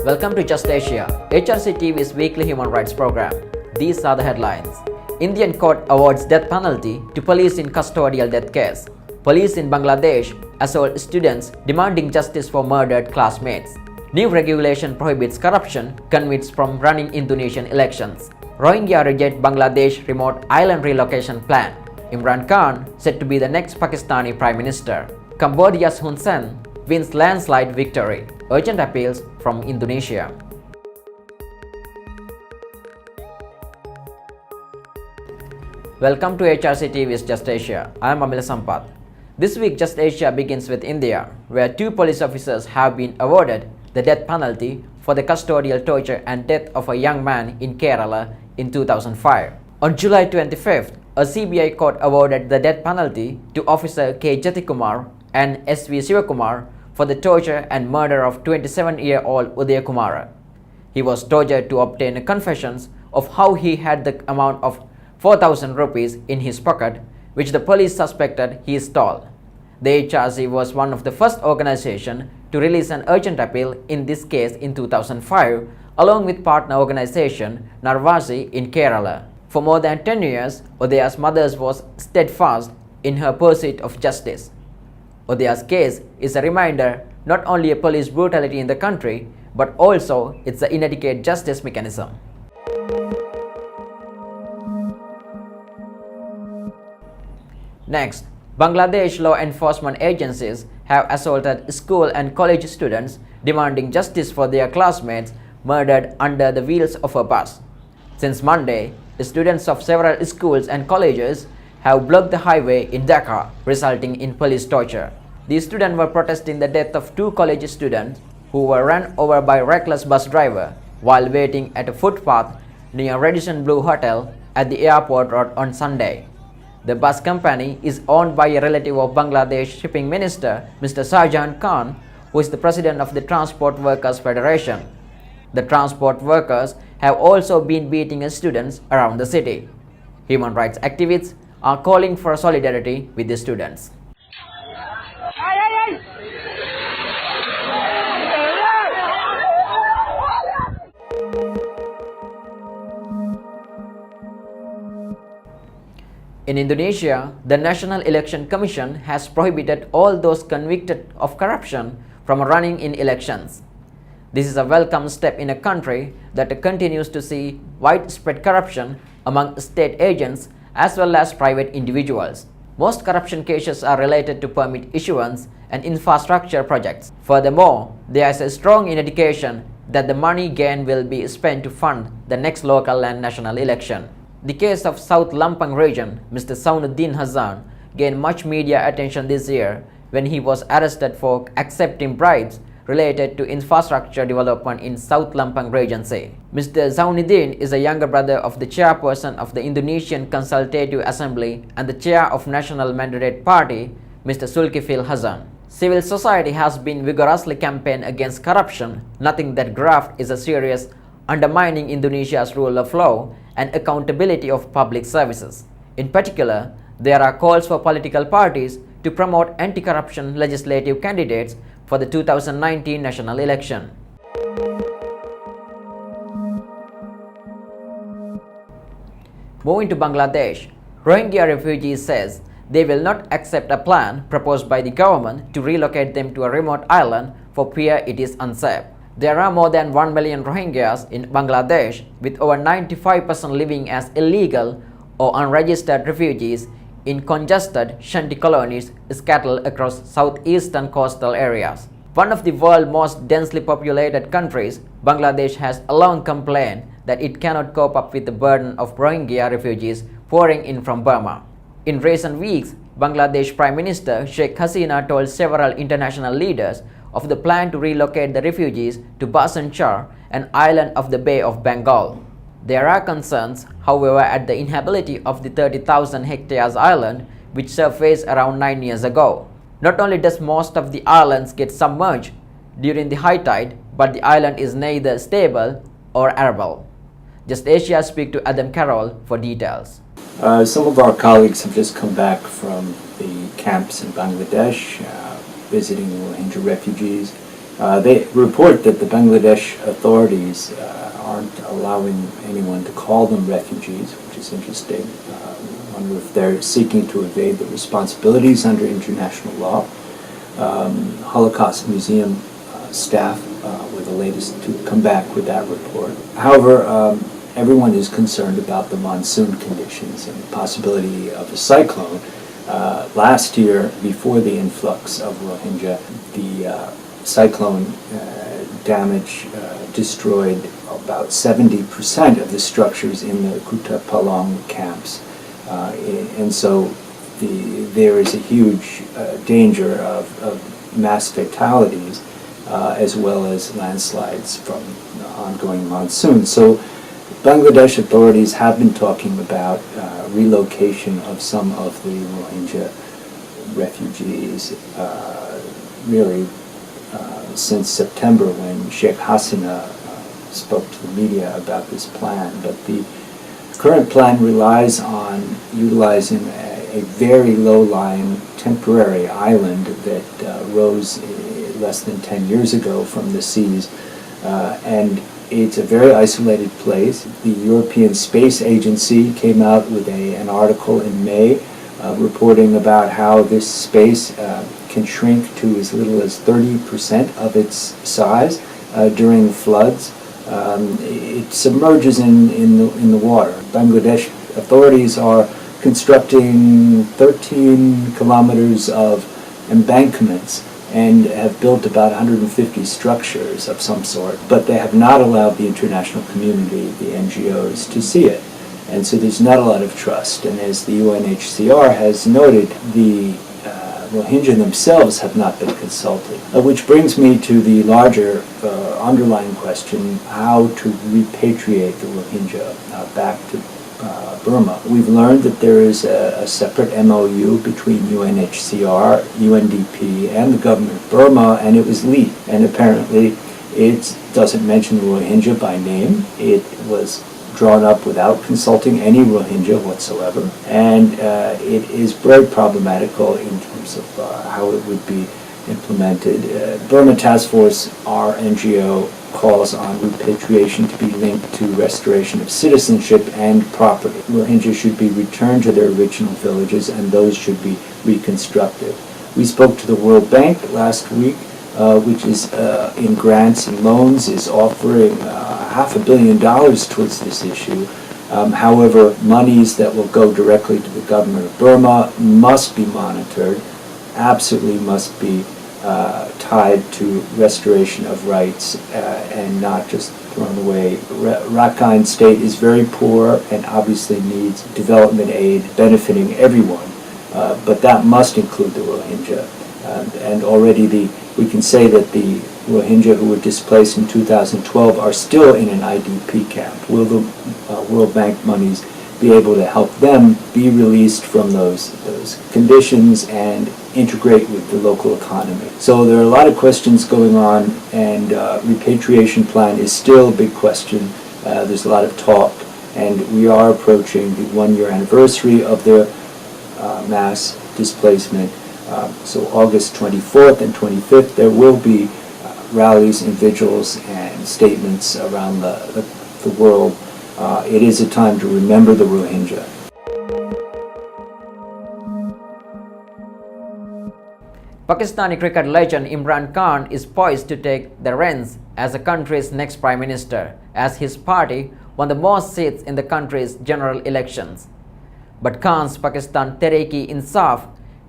Welcome to Just Asia, HRC TV's weekly human rights program. These are the headlines. Indian court awards death penalty to police in custodial death case. Police in Bangladesh assault students demanding justice for murdered classmates. New regulation prohibits corruption, convicts from running Indonesian elections. Rohingya reject Bangladesh remote island relocation plan. Imran Khan said to be the next Pakistani Prime Minister. Cambodia's Hun Sen wins landslide victory. Urgent appeals from Indonesia. Welcome to HRC TV's Just Asia. I am Amila Sampath. This week Just Asia begins with India, where two police officers have been awarded the death penalty for the custodial torture and death of a young man in Kerala in 2005. On July 25th, a CBI court awarded the death penalty to Officer K. Jati Kumar and S.V. Sivakumar for the torture and murder of 27-year-old Udaya Kumara. He was tortured to obtain confessions of how he had the amount of 4,000 rupees in his pocket, which the police suspected he stole. The HRC was one of the first organizations to release an urgent appeal in this case in 2005, along with partner organization Narvasi in Kerala. For more than 10 years, Udaya's mother was steadfast in her pursuit of justice. Udaya's case is a reminder not only of police brutality in the country, but also its inadequate justice mechanism. Next, Bangladesh law enforcement agencies have assaulted school and college students demanding justice for their classmates murdered under the wheels of a bus. Since Monday, students of several schools and colleges have blocked the highway in Dhaka, resulting in police torture. These students were protesting the death of two college students who were run over by a reckless bus driver while waiting at a footpath near Radisson Blu Hotel at the airport road on Sunday. The bus company is owned by a relative of Bangladesh Shipping Minister Mr. Shahjahan Khan, who is the president of the Transport Workers Federation. The transport workers have also been beating students around the city. Human rights activists are calling for solidarity with the students. In Indonesia, the National Election Commission has prohibited all those convicted of corruption from running in elections. This is a welcome step in a country that continues to see widespread corruption among state agents as well as private individuals. Most corruption cases are related to permit issuance and infrastructure projects. Furthermore, there is a strong indication that the money gained will be spent to fund the next local and national election. The case of South Lampang region, Mr. Zainuddin Hasan, gained much media attention this year when he was arrested for accepting bribes related to infrastructure development in South Lampang Regency. Mr. Zainuddin is a younger brother of the chairperson of the Indonesian Consultative Assembly and the chair of National Mandate Party, Mr. Zulkifli Hasan. Civil society has been vigorously campaigning against corruption, noting that graft is a serious undermining Indonesia's rule of law and accountability of public services. In particular, there are calls for political parties to promote anti-corruption legislative candidates for the 2019 national election. Moving to Bangladesh, Rohingya refugees says they will not accept a plan proposed by the government to relocate them to a remote island for fear it is unsafe. There are more than 1 million Rohingyas in Bangladesh, with over 95% living as illegal or unregistered refugees in congested shanty colonies scattered across southeastern coastal areas. One of the world's most densely populated countries, Bangladesh has long complained that it cannot cope up with the burden of Rohingya refugees pouring in from Burma. In recent weeks, Bangladesh Prime Minister Sheikh Hasina told several international leaders of the plan to relocate the refugees to Bhasan Char, an island of the Bay of Bengal. There are concerns, however, at the inhabitability of the 30,000 hectares island, which surfaced around 9 years ago. Not only does most of the islands get submerged during the high tide, but the island is neither stable or arable. Just Asia speak to Adam Carroll for details. Some of our colleagues have just come back from the camps in Bangladesh, visiting Rohingya refugees, They report that the Bangladesh authorities aren't allowing anyone to call them refugees, which is interesting. I wonder if they're seeking to evade the responsibilities under international law. Holocaust Museum staff were the latest to come back with that report. However, everyone is concerned about the monsoon conditions and the possibility of a cyclone. Last year, before the influx of Rohingya, the cyclone destroyed about 70% of the structures in the Kuta Palong camps. And so there is a huge danger of mass fatalities as well as landslides from the ongoing monsoon. So Bangladesh authorities have been talking about relocation of some of the Rohingya refugees really since September when Sheikh Hasina spoke to the media about this plan. But the current plan relies on utilizing a very low-lying temporary island that rose less than 10 years ago from the seas, and it's a very isolated place. The European Space Agency came out with an article in May reporting about how this space can shrink to as little as 30% of its size during floods. It submerges in the water. Bangladesh authorities are constructing 13 kilometers of embankments and have built about 150 structures of some sort, but they have not allowed the international community, the NGOs, to see it. And so there's not a lot of trust. And as the UNHCR has noted, the Rohingya themselves have not been consulted. Which brings me to the larger underlying question, how to repatriate the Rohingya back to Burma. We've learned that there is a separate MOU between UNHCR, UNDP, and the government of Burma, and it was leaked. And apparently it doesn't mention the Rohingya by name. It was drawn up without consulting any Rohingya whatsoever, and it is very problematical in terms of how it would be implemented. Burma Task Force, our NGO, calls on repatriation to be linked to restoration of citizenship and property. Rohingya should be returned to their original villages, and those should be reconstructed. We spoke to the World Bank last week, which is in grants and loans, is offering $500 million towards this issue. However, monies that will go directly to the government of Burma must be monitored, absolutely must be tied to restoration of rights and not just thrown away. Rakhine State is very poor and obviously needs development aid benefiting everyone, but that must include the Rohingya. And already we can say that the Rohingya who were displaced in 2012 are still in an IDP camp. Will the World Bank monies be able to help them be released from those conditions and integrate with the local economy? So there are a lot of questions going on, and repatriation plan is still a big question. There's a lot of talk, and we are approaching the 1-year anniversary of the mass displacement. So August 24th and 25th, there will be rallies and vigils and statements around the world. It is a time to remember the Rohingya. Pakistani cricket legend Imran Khan is poised to take the reins as the country's next prime minister, as his party won the most seats in the country's general elections. But Khan's Pakistan Tehreek-e-Insaf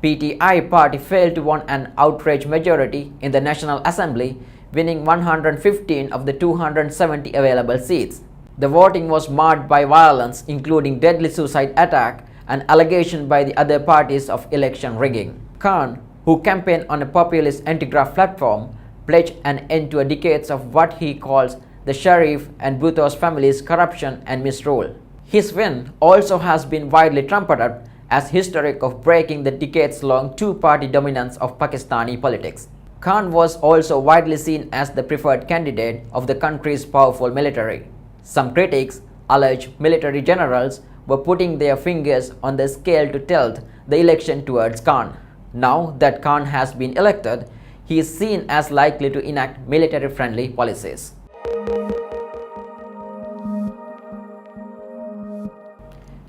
PTI party failed to win an outright majority in the National Assembly, winning 115 of the 270 available seats. The voting was marred by violence, including deadly suicide attack and allegation by the other parties of election rigging. Khan, who campaigned on a populist anti-graft platform, pledged an end to a decades of what he calls the Sharif and Bhutto's family's corruption and misrule. His win also has been widely trumpeted as historic of breaking the decades-long two-party dominance of Pakistani politics. Khan was also widely seen as the preferred candidate of the country's powerful military. Some critics allege military generals were putting their fingers on the scale to tilt the election towards Khan. Now that Khan has been elected, he is seen as likely to enact military-friendly policies.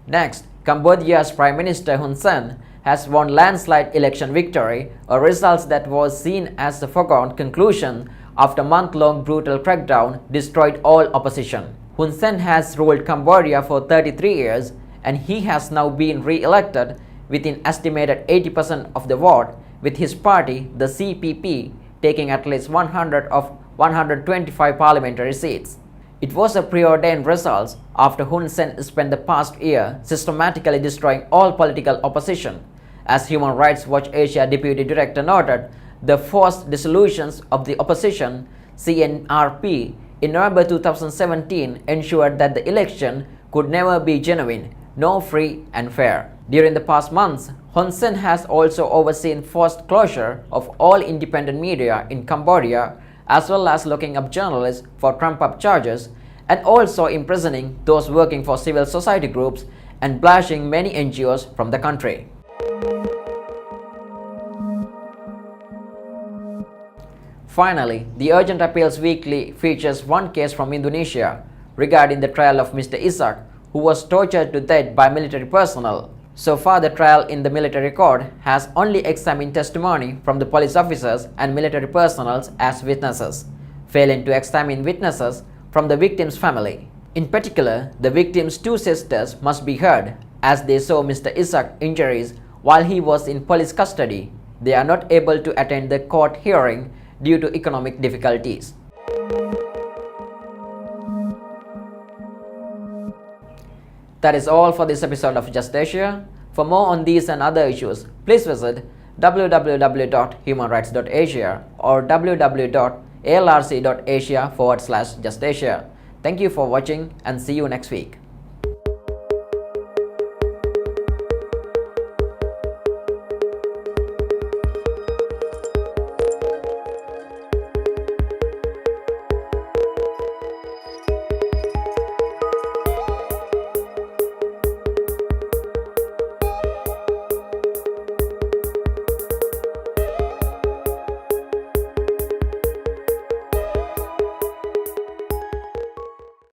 Next, Cambodia's Prime Minister Hun Sen has won landslide election victory, a result that was seen as a foregone conclusion after a month-long brutal crackdown destroyed all opposition. Hun Sen has ruled Cambodia for 33 years and he has now been re-elected with an estimated 80% of the vote, with his party, the CPP, taking at least 100 of 125 parliamentary seats. It was a preordained result after Hun Sen spent the past year systematically destroying all political opposition. As Human Rights Watch Asia Deputy Director noted, the forced dissolutions of the opposition, CNRP, in November 2017 ensured that the election could never be genuine, nor free and fair. During the past months, Hun Sen has also overseen forced closure of all independent media in Cambodia, as well as locking up journalists for trump-up charges, and also imprisoning those working for civil society groups and bashing many NGOs from the country. Finally, the Urgent Appeals Weekly features one case from Indonesia regarding the trial of Mr. Ishak, who was tortured to death by military personnel. So far, the trial in the military court has only examined testimony from the police officers and military personnel as witnesses, failing to examine witnesses from the victim's family. In particular, the victim's two sisters must be heard, as they saw Mr. Ishak's injuries while he was in police custody. They are not able to attend the court hearing due to economic difficulties. That is all for this episode of Just Asia. For more on these and other issues, please visit www.humanrights.asia or www.alrc.asia/justasia. Thank you for watching and see you next week.